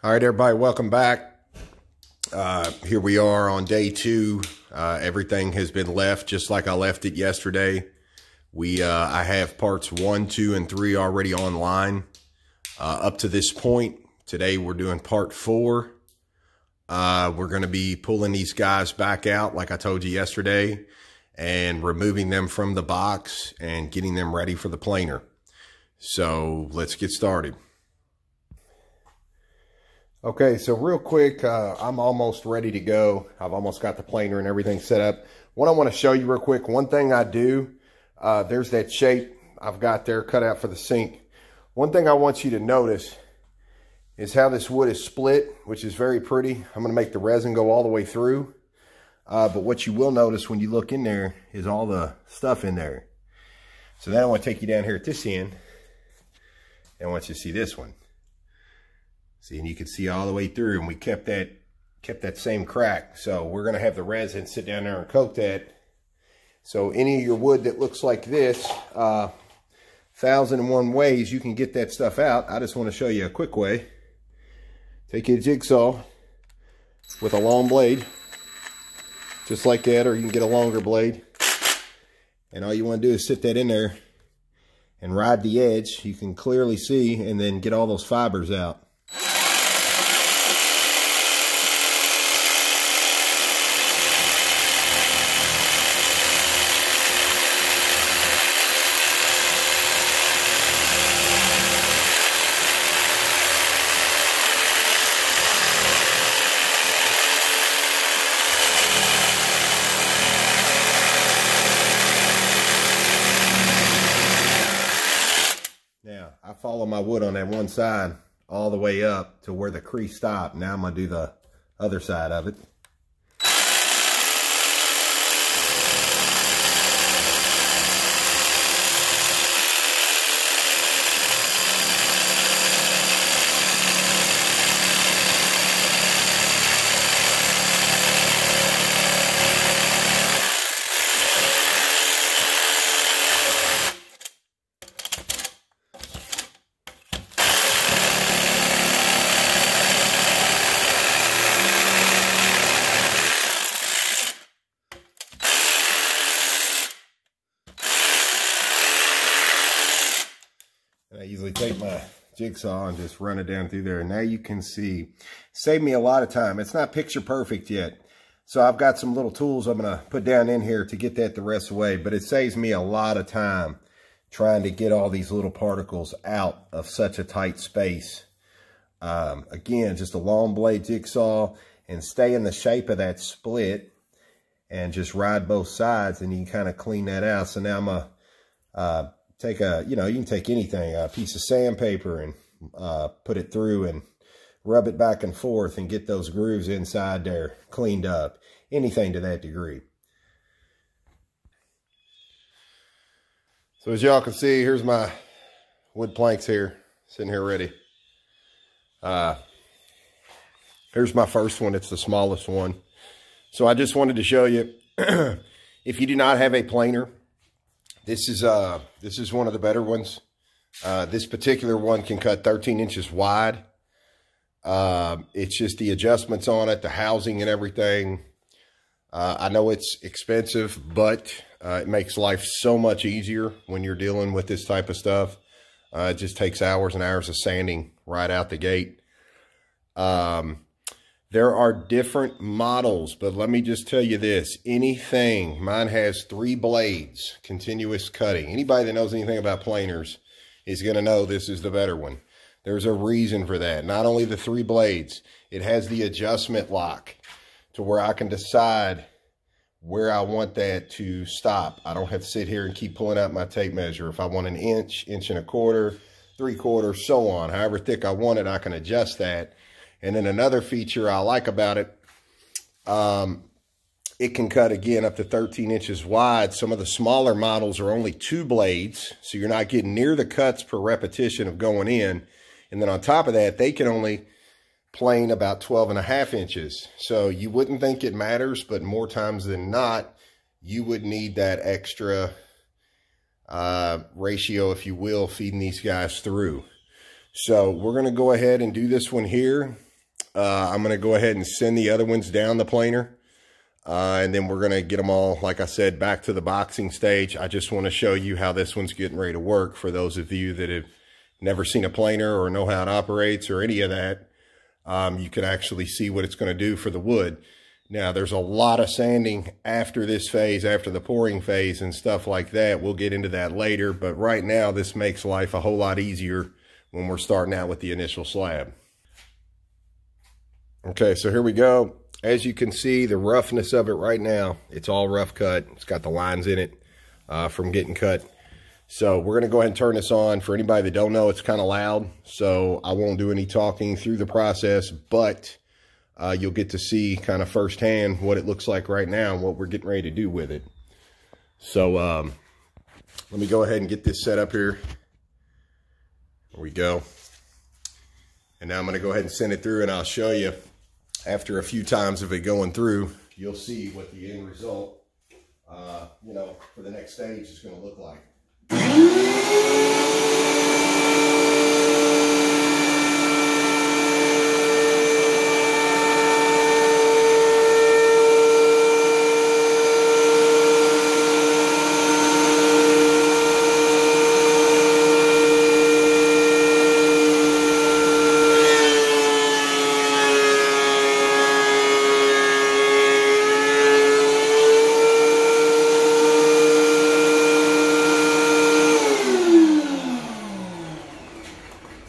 All right, everybody, welcome back. Here we are on day 2. Everything has been left just like I left it yesterday. I have parts 1, 2, and 3 already online up to this point. Today we're doing part 4. We're going to be pulling these guys back out like I told you yesterday and removing them from the box and getting them ready for the planer. So let's get started. Okay, so real quick, I'm almost ready to go. I've almost got the planer and everything set up. What I want to show you real quick, one thing I do, there's that shape I've got there cut out for the sink. One thing I want you to notice is how this wood is split, which is very pretty. I'm going to make the resin go all the way through. But what you will notice when you look in there is all the stuff in there. So then I want to take you down here at this end, and I want you to see this one. See, and you can see all the way through, and we kept that same crack. So we're going to have the resin sit down there and coat that. So any of your wood that looks like this, 1,001 ways you can get that stuff out. I just want to show you a quick way. Take your jigsaw with a long blade, just like that, or you can get a longer blade. And all you want to do is sit that in there and ride the edge. You can clearly see, and then get all those fibers out. Now, I follow my wood on that one side all the way up to where the crease stopped. Now I'm going to do the other side of it. I usually take my jigsaw and just run it down through there. And now you can see, saved me a lot of time. It's not picture perfect yet. So I've got some little tools I'm going to put down in here to get that the rest of the way. But it saves me a lot of time trying to get all these little particles out of such a tight space. Again, just a long blade jigsaw, and stay in the shape of that split and just ride both sides, and you can kind of clean that out. So now I'm going to take you can take anything, a piece of sandpaper, and put it through and rub it back and forth and get those grooves inside there cleaned up. Anything to that degree. So as y'all can see, here's my wood planks here, sitting here ready. Here's my first one. It's the smallest one. So I just wanted to show you, if you do not have a planer, this is one of the better ones. This particular one can cut 13 inches wide. It's just the adjustments on it, the housing and everything. I know it's expensive, but it makes life so much easier when you're dealing with this type of stuff. It just takes hours and hours of sanding right out the gate. There are different models, but let me just tell you this. Mine has 3 blades, continuous cutting. Anybody that knows anything about planers is going to know this is the better one. There's a reason for that. Not only the 3 blades, it has the adjustment lock to where I can decide where I want that to stop. I don't have to sit here and keep pulling out my tape measure. If I want an inch, inch and a quarter, 3/4, so on, however thick I want it, I can adjust that. And then another feature I like about it, it can cut, again, up to 13 inches wide. Some of the smaller models are only 2 blades, so you're not getting near the cuts per repetition of going in. And then on top of that, they can only plane about 12.5 inches. So you wouldn't think it matters, but more times than not, you would need that extra ratio, if you will, feeding these guys through. So we're going to go ahead and do this one here. I'm going to go ahead and send the other ones down the planer. And then we're going to get them all, like I said, back to the boxing stage. I just want to show you how this one's getting ready to work for those of you that have never seen a planer or know how it operates or any of that. You can actually see what it's going to do for the wood. Now, there's a lot of sanding after this phase, after the pouring phase and stuff like that. We'll get into that later, but right now this makes life a whole lot easier when we're starting out with the initial slab. Okay, so here we go. As you can see, the roughness of it right now, it's all rough cut. It's got the lines in it from getting cut. So we're going to go ahead and turn this on. For anybody that don't know, it's kind of loud, so I won't do any talking through the process, but you'll get to see kind of firsthand what it looks like right now and what we're getting ready to do with it. So let me go ahead and get this set up here. There we go. And now I'm going to go ahead and send it through, and I'll show you after a few times of it going through, you'll see what the end result, you know, for the next stage is going to look like.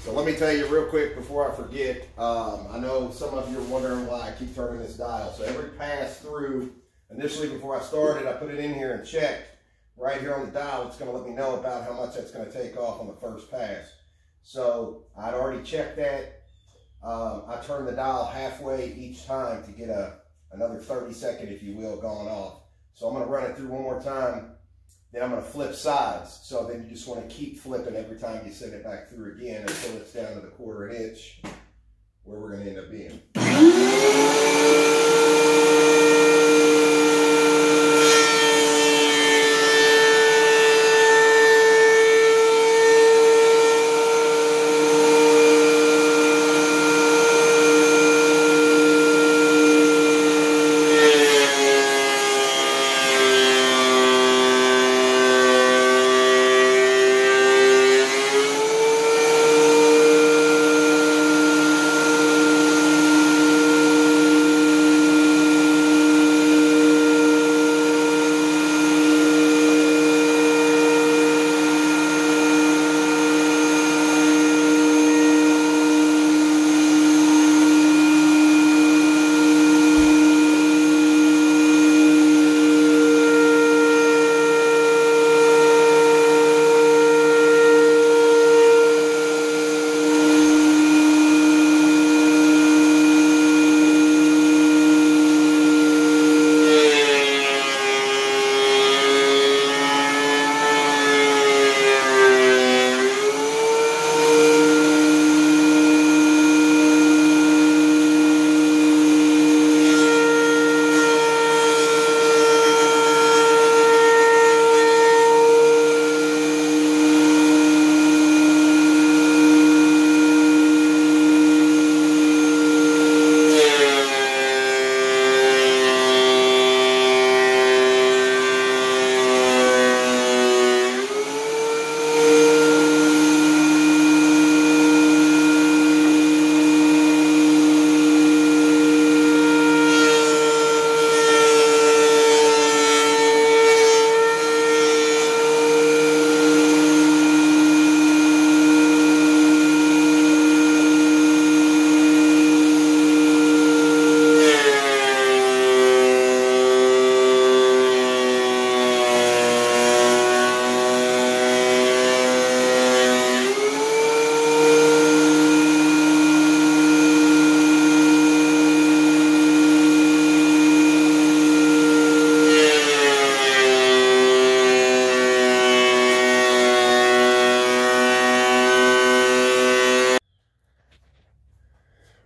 Let me tell you real quick before I forget, I know some of you are wondering why I keep turning this dial. So every pass through, initially before I started, I put it in here and checked. Right here on the dial, it's going to let me know about how much that's going to take off on the first pass. So I'd already checked that. I turned the dial halfway each time to get another 30-second, if you will, gone off. So I'm going to run it through one more time. Then I'm going to flip sides. So then you just want to keep flipping every time you send it back through again until it's down to the 1/4 inch where we're going to end up being.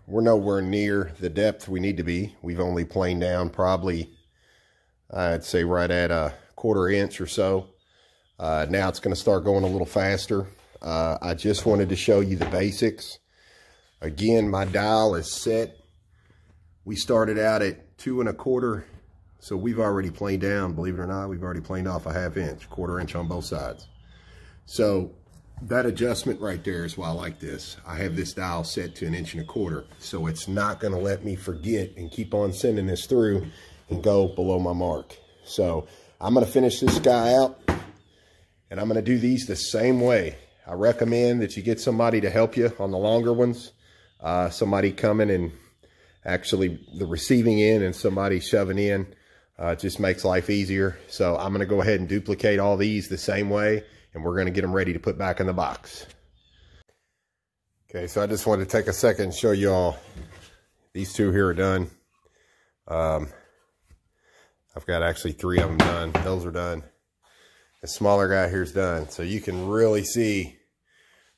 We're nowhere near the depth we need to be. We've only planed down probably, I'd say right at a 1/4 inch or so. Now it's going to start going a little faster. I just wanted to show you the basics. Again, my dial is set We started out at 2 1/4. So we've already planed down, believe it or not, we've already planed off a 1/2 inch, 1/4 inch on both sides. So that adjustment right there is why I like this. I have this dial set to 1 1/4 inches. So it's not gonna let me forget and keep on sending this through and go below my mark. So I'm gonna finish this guy out and I'm gonna do these the same way. I recommend that you get somebody to help you on the longer ones. Somebody coming and actually the receiving end and somebody shoving in. It just makes life easier. So I'm going to go ahead and duplicate all these the same way, and we're going to get them ready to put back in the box. Okay, so I just wanted to take a second and show you all. These two here are done. I've got actually 3 of them done. Those are done. The smaller guy here's done. So you can really see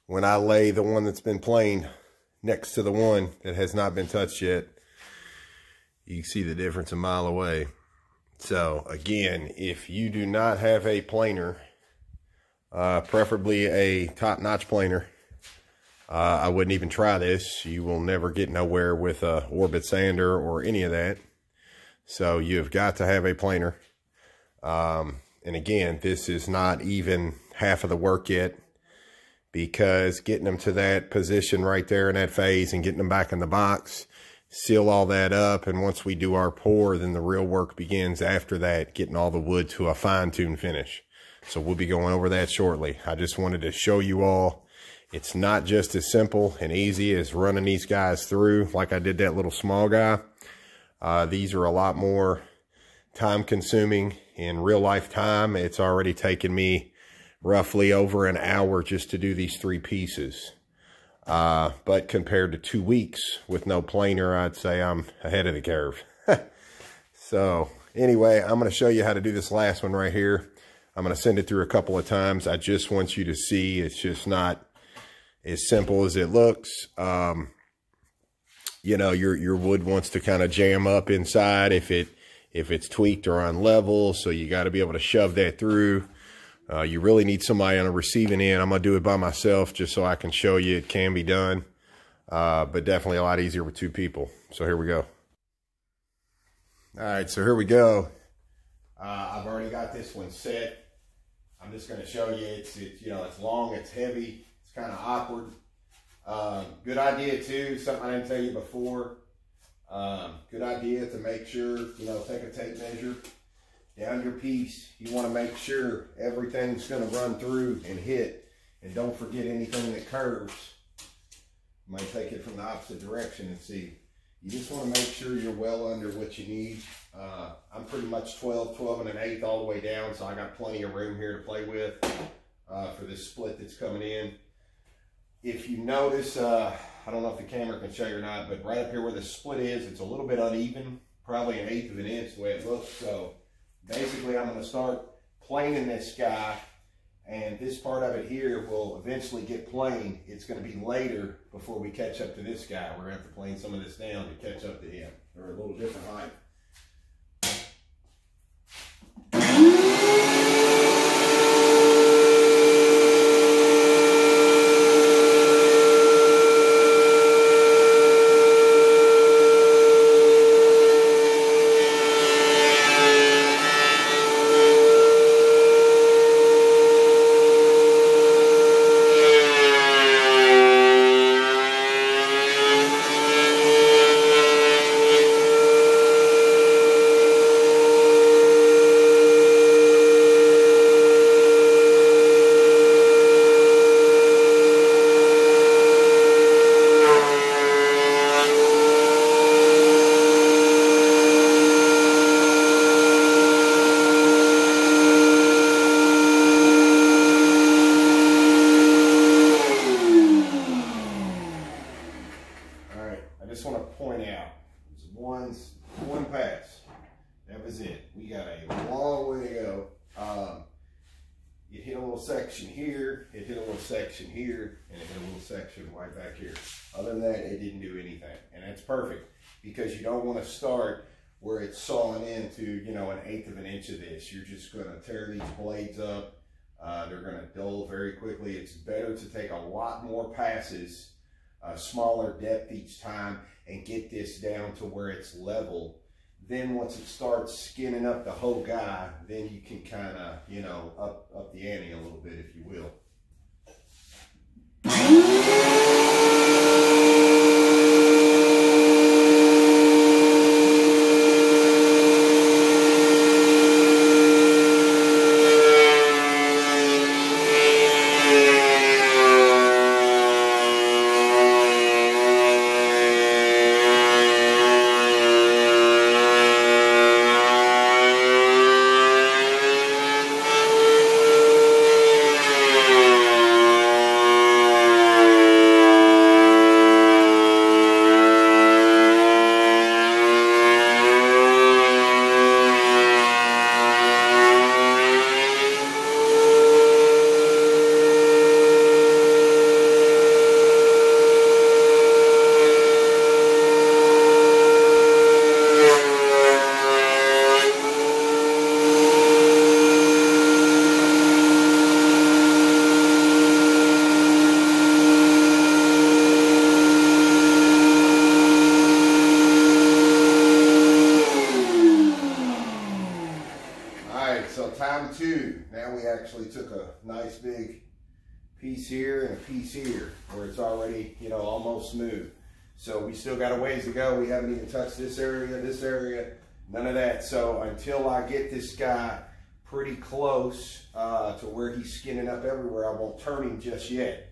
when I lay the one that's been planed next to the one that has not been touched yet, you can see the difference a mile away. So again, if you do not have a planer, preferably a top-notch planer, I wouldn't even try this. You will never get nowhere with a orbit sander or any of that. So you've got to have a planer. And again, this is not even half of the work yet, because getting them to that position right there in that phase and getting them back in the box, seal all that up, and once we do our pour, then the real work begins after that, getting all the wood to a fine-tuned finish. So we'll be going over that shortly. I just wanted to show you all, it's not just as simple and easy as running these guys through like I did that little small guy. These are a lot more time-consuming in real-life time. It's already taken me roughly over an hour just to do these 3 pieces. But compared to 2 weeks with no planer, I'd say I'm ahead of the curve. So anyway, I'm going to show you how to do this last one right here. I'm going to send it through a couple of times. I just want you to see it's just not as simple as it looks. You know, your wood wants to kind of jam up inside if it's tweaked or on level. So you got to be able to shove that through. You really need somebody on a receiving end. I'm going to do it by myself just so I can show you it can be done. But definitely a lot easier with 2 people. So here we go. All right, so here we go. I've already got this one set. I'm just going to show you. It's you know, it's long, it's heavy, it's kind of awkward. Good idea too, something I didn't tell you before. Good idea to make sure, you know, take a tape measure down your piece. You want to make sure everything's going to run through and hit, and don't forget anything that curves. You might take it from the opposite direction and see. You just want to make sure you're well under what you need. I'm pretty much 12 1/8 all the way down, so I got plenty of room here to play with for this split that's coming in. If you notice, I don't know if the camera can show you or not, but right up here where the split is, it's a little bit uneven, probably 1/8 of an inch the way it looks. So basically I'm going to start planing this guy, and this part of it here will eventually get planed. It's going to be later before we catch up to this guy. We're going to have to plane some of this down to catch up to him. They're a little different height. One pass. That was it. We got a long way to go. It hit a little section here, it hit a little section here, and it hit a little section right back here. Other than that, it didn't do anything. And that's perfect, because you don't want to start where it's sawing into, you know, 1/8 of an inch of this. You're just going to tear these blades up. They're going to dull very quickly. It's better to take a lot more passes smaller depth each time and get this down to where it's level. Then once it starts skinning up the whole guy, then you can kind of, you know, up the ante a little bit, if you will. So time two, now we actually took a nice big piece here and a piece here where it's already, you know, almost smooth. So we still got a ways to go. We haven't even touched this area, none of that. So until I get this guy pretty close to where he's skinning up everywhere, I won't turn him just yet.